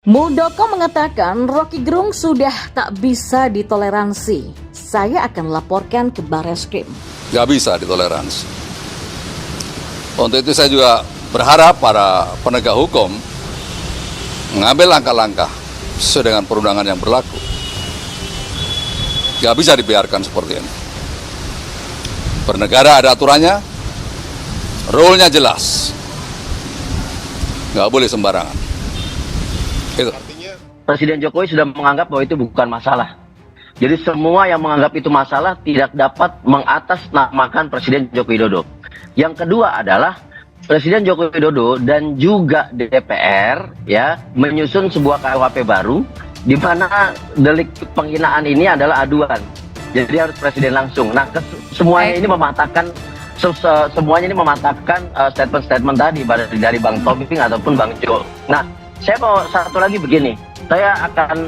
Muldoko mengatakan Roky Gerung sudah tak bisa ditoleransi. Saya akan laporkan ke Barreskrim. Nggak bisa ditoleransi. Untuk itu saya juga berharap para penegak hukum mengambil langkah-langkah sesuai dengan perundangan yang berlaku. Nggak bisa dibiarkan seperti ini. Bernegara ada aturannya, rule-nya jelas. Nggak boleh sembarangan. Itu. Presiden Jokowi sudah menganggap bahwa itu bukan masalah. Jadi semua yang menganggap itu masalah tidak dapat mengatasnamakan Presiden Joko Widodo. Yang kedua adalah Presiden Joko Widodo dan juga DPR ya menyusun sebuah KUHP baru di mana delik penghinaan ini adalah aduan. Jadi harus presiden langsung. Nah, semuanya ini mematahkan statement-statement tadi dari Bang Taufik ataupun Bang Jo. Nah, saya mau satu lagi begini. Saya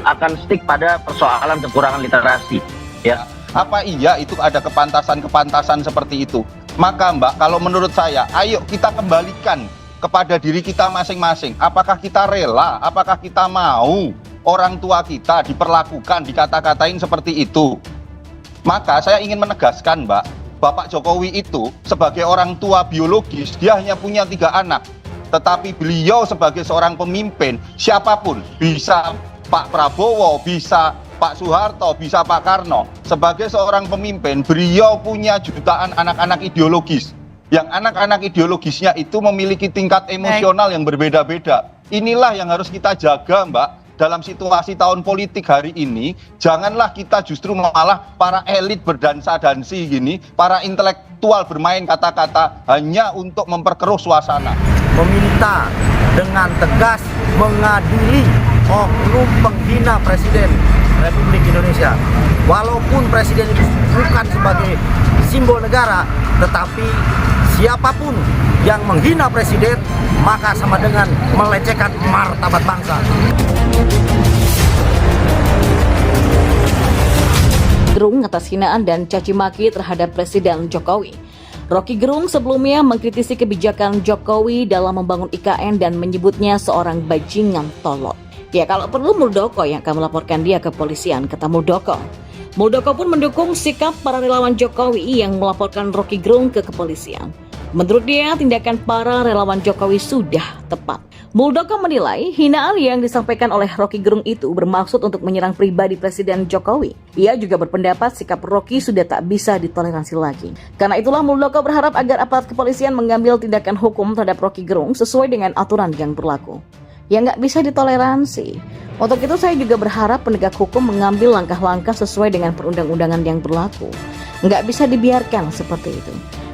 akan stick pada persoalan kekurangan literasi. Ya. Apa iya itu ada kepantasan seperti itu? Maka Mbak, kalau menurut saya, ayo kita kembalikan kepada diri kita masing-masing. Apakah kita rela, apakah kita mau orang tua kita diperlakukan, dikata-katain seperti itu? Maka saya ingin menegaskan Mbak, Bapak Jokowi itu sebagai orang tua biologis, dia hanya punya 3 anak. Tetapi beliau sebagai seorang pemimpin, siapapun, bisa Pak Prabowo, bisa Pak Soeharto, bisa Pak Karno. Sebagai seorang pemimpin, beliau punya jutaan anak-anak ideologis. Yang anak-anak ideologisnya itu memiliki tingkat emosional yang berbeda-beda. Inilah yang harus kita jaga Mbak. Dalam situasi tahun politik hari ini, janganlah kita justru malah para elit berdansa-dansi gini, para intelektual bermain kata-kata hanya untuk memperkeruh suasana. Meminta dengan tegas mengadili oknum penghina Presiden Republik Indonesia. Walaupun Presiden itu bukan sebagai simbol negara, tetapi siapapun yang menghina Presiden, maka sama dengan melecehkan martabat bangsa. Gerung atas hinaan dan caci maki terhadap Presiden Jokowi. Roky Gerung sebelumnya mengkritisi kebijakan Jokowi dalam membangun IKN dan menyebutnya seorang bajingan tolol. Ya, kalau perlu Muldoko yang akan melaporkan dia ke polisian, kata Muldoko. Muldoko pun mendukung sikap para relawan Jokowi yang melaporkan Roky Gerung ke kepolisian. Menurut dia, tindakan para relawan Jokowi sudah tepat. Muldoko menilai hinaan yang disampaikan oleh Roky Gerung itu bermaksud untuk menyerang pribadi Presiden Jokowi. Ia juga berpendapat sikap Roky sudah tak bisa ditoleransi lagi. Karena itulah Muldoko berharap agar aparat kepolisian mengambil tindakan hukum terhadap Roky Gerung sesuai dengan aturan yang berlaku. Ya nggak bisa ditoleransi. Untuk itu saya juga berharap penegak hukum mengambil langkah-langkah sesuai dengan perundang-undangan yang berlaku. Nggak bisa dibiarkan seperti itu.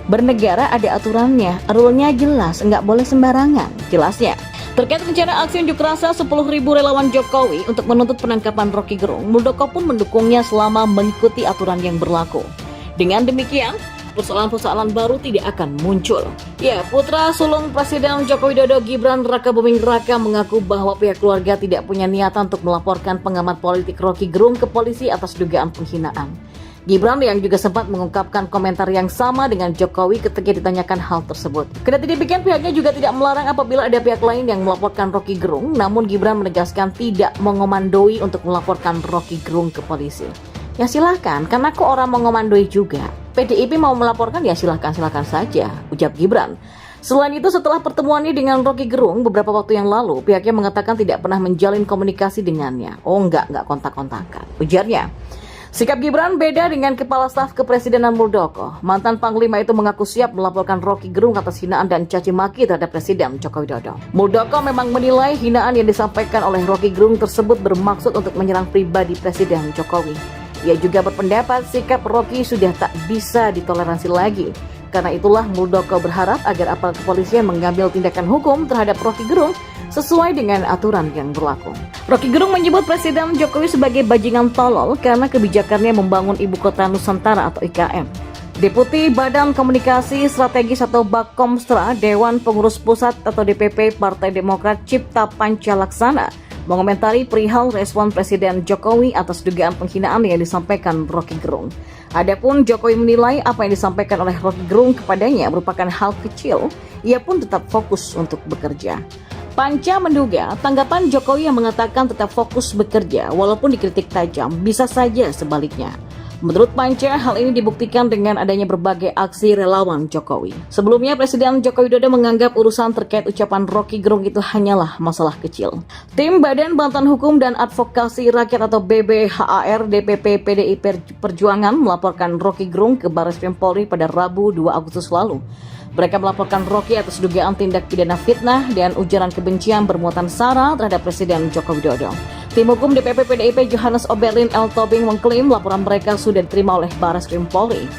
Bernegara ada aturannya, rule-nya jelas, nggak boleh sembarangan. Jelasnya, terkait rencana aksi unjuk rasa 10.000 relawan Jokowi untuk menuntut penangkapan Roky Gerung, Muldoko pun mendukungnya selama mengikuti aturan yang berlaku. Dengan demikian, persoalan-persoalan baru tidak akan muncul. Ya, putra sulung Presiden Joko Widodo Gibran Raka Buming Raka mengaku bahwa pihak keluarga tidak punya niatan untuk melaporkan pengamat politik Roky Gerung ke polisi atas dugaan penghinaan. Gibran yang juga sempat mengungkapkan komentar yang sama dengan Jokowi ketika ditanyakan hal tersebut. Kendati demikian, pihaknya juga tidak melarang apabila ada pihak lain yang melaporkan Roky Gerung, namun Gibran menegaskan tidak mengomandoi untuk melaporkan Roky Gerung ke polisi. Ya silahkan, karena kok orang mengomandoi juga. PDIP mau melaporkan ya silahkan saja, ujar Gibran. Selain itu, setelah pertemuannya dengan Roky Gerung beberapa waktu yang lalu, pihaknya mengatakan tidak pernah menjalin komunikasi dengannya. Oh enggak kontak-kontakan, ujarnya. Sikap Gibran beda dengan Kepala Staf Kepresidenan Muldoko. Mantan Panglima itu mengaku siap melaporkan Roky Gerung atas hinaan dan caci maki terhadap Presiden Joko Widodo. Muldoko memang menilai hinaan yang disampaikan oleh Roky Gerung tersebut bermaksud untuk menyerang pribadi Presiden Jokowi. Ia juga berpendapat sikap Roky sudah tak bisa ditoleransi lagi. Karena itulah Muldoko berharap agar aparat kepolisian mengambil tindakan hukum terhadap Roky Gerung sesuai dengan aturan yang berlaku. Roky Gerung menyebut Presiden Jokowi sebagai bajingan tolol karena kebijakannya membangun Ibu Kota Nusantara atau IKN. Deputi Badan Komunikasi Strategis atau Bakomstra Dewan Pengurus Pusat atau DPP Partai Demokrat Cipta Panca Laksana mengomentari perihal respon Presiden Jokowi atas dugaan penghinaan yang disampaikan Roky Gerung. Adapun Jokowi menilai apa yang disampaikan oleh Roky Gerung kepadanya merupakan hal kecil, ia pun tetap fokus untuk bekerja. Panca menduga tanggapan Jokowi yang mengatakan tetap fokus bekerja walaupun dikritik tajam bisa saja sebaliknya. Menurut Panca, hal ini dibuktikan dengan adanya berbagai aksi relawan Jokowi. Sebelumnya, Presiden Joko Widodo menganggap urusan terkait ucapan Rocky Gerung itu hanyalah masalah kecil. Tim Badan Bantuan Hukum dan Advokasi Rakyat atau BBHAR DPP PDI Perjuangan melaporkan Rocky Gerung ke Barreskrim Polri pada Rabu 2 Agustus lalu. Mereka melaporkan Rocky atas dugaan tindak pidana fitnah dan ujaran kebencian bermuatan sara terhadap Presiden Joko Widodo. Tim hukum DPP PDIP Johannes Oberlin L. Tobing mengklaim laporan mereka sudah diterima oleh Barreskrim Polri.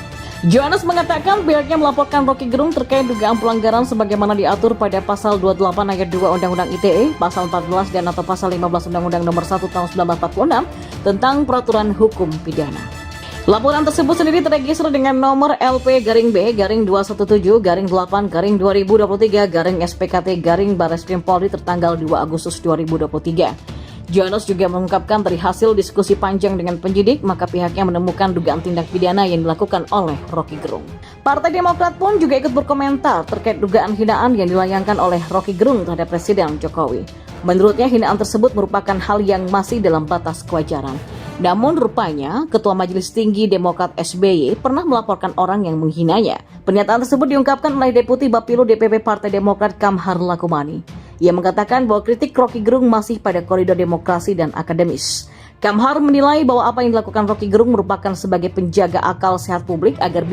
Johannes mengatakan pihaknya melaporkan Rocky Gerung terkait dugaan pelanggaran sebagaimana diatur pada pasal 28 ayat 2 Undang-Undang ITE, pasal 14 dan atau pasal 15 Undang-Undang Nomor 1 Tahun 1946 tentang peraturan hukum pidana. Laporan tersebut sendiri terregister dengan nomor LP-B-217-8-2023-2023-SPKT-Barreskrim Polri tertanggal 2 Agustus 2023. Johannes juga mengungkapkan dari hasil diskusi panjang dengan penyidik, maka pihaknya menemukan dugaan tindak pidana yang dilakukan oleh Rocky Gerung. Partai Demokrat pun juga ikut berkomentar terkait dugaan hinaan yang dilayangkan oleh Rocky Gerung terhadap Presiden Jokowi. Menurutnya hinaan tersebut merupakan hal yang masih dalam batas kewajaran. Namun rupanya, Ketua Majelis Tinggi Demokrat SBY pernah melaporkan orang yang menghinanya. Pernyataan tersebut diungkapkan oleh Deputi Bapilu DPP Partai Demokrat Kamhar Lakumani. Ia mengatakan bahwa kritik Rocky Gerung masih pada koridor demokrasi dan akademis. Kamhar menilai bahwa apa yang dilakukan Rocky Gerung merupakan sebagai penjaga akal sehat publik agar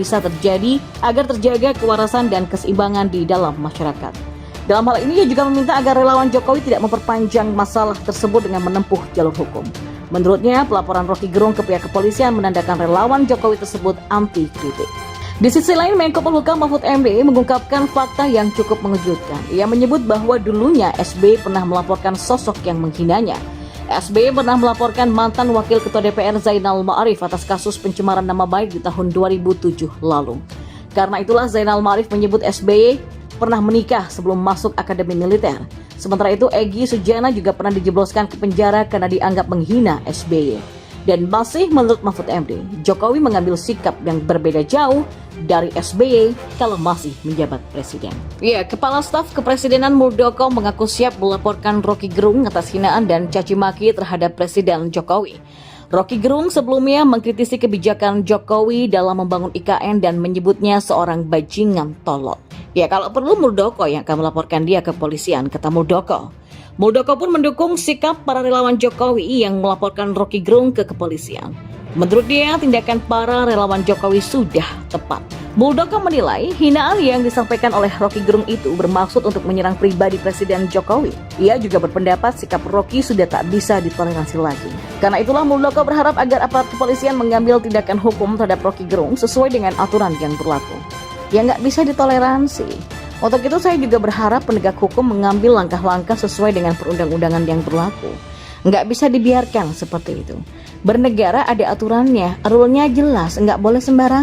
terjaga kewarasan dan keseimbangan di dalam masyarakat. Dalam hal ini, ia juga meminta agar relawan Jokowi tidak memperpanjang masalah tersebut dengan menempuh jalur hukum. Menurutnya, pelaporan Rocky Gerung ke pihak kepolisian menandakan relawan Jokowi tersebut anti kritik. Di sisi lain, Menko Polhukam Mahfud MD mengungkapkan fakta yang cukup mengejutkan. Ia menyebut bahwa dulunya SBY pernah melaporkan sosok yang menghinanya. SBY pernah melaporkan mantan Wakil Ketua DPR Zainal Ma'arif atas kasus pencemaran nama baik di tahun 2007 lalu. Karena itulah Zainal Ma'arif menyebut SBY pernah menikah sebelum masuk Akademi Militer. Sementara itu, Egy Sujana juga pernah dijebloskan ke penjara karena dianggap menghina SBY. Dan masih menurut Mahfud MD, Jokowi mengambil sikap yang berbeda jauh dari SBY kalau masih menjabat presiden. Ya, Kepala Staf Kepresidenan Muldoko mengaku siap melaporkan Rocky Gerung atas hinaan dan caci maki terhadap Presiden Jokowi. Rocky Gerung sebelumnya mengkritisi kebijakan Jokowi dalam membangun IKN dan menyebutnya seorang bajingan tolol. Ya, kalau perlu Muldoko yang akan melaporkan dia ke polisian, kata Muldoko. Muldoko pun mendukung sikap para relawan Jokowi yang melaporkan Rocky Gerung ke kepolisian. Menurut dia, tindakan para relawan Jokowi sudah tepat. Muldoko menilai hinaan yang disampaikan oleh Rocky Gerung itu bermaksud untuk menyerang pribadi Presiden Jokowi. Ia juga berpendapat sikap Rocky sudah tak bisa ditoleransi lagi. Karena itulah Muldoko berharap agar aparat kepolisian mengambil tindakan hukum terhadap Rocky Gerung sesuai dengan aturan yang berlaku. Ya nggak bisa ditoleransi. Untuk itu saya juga berharap penegak hukum mengambil langkah-langkah sesuai dengan perundang-undangan yang berlaku. Nggak bisa dibiarkan seperti itu. Bernegara ada aturannya, rule-nya jelas, nggak boleh sembarangan.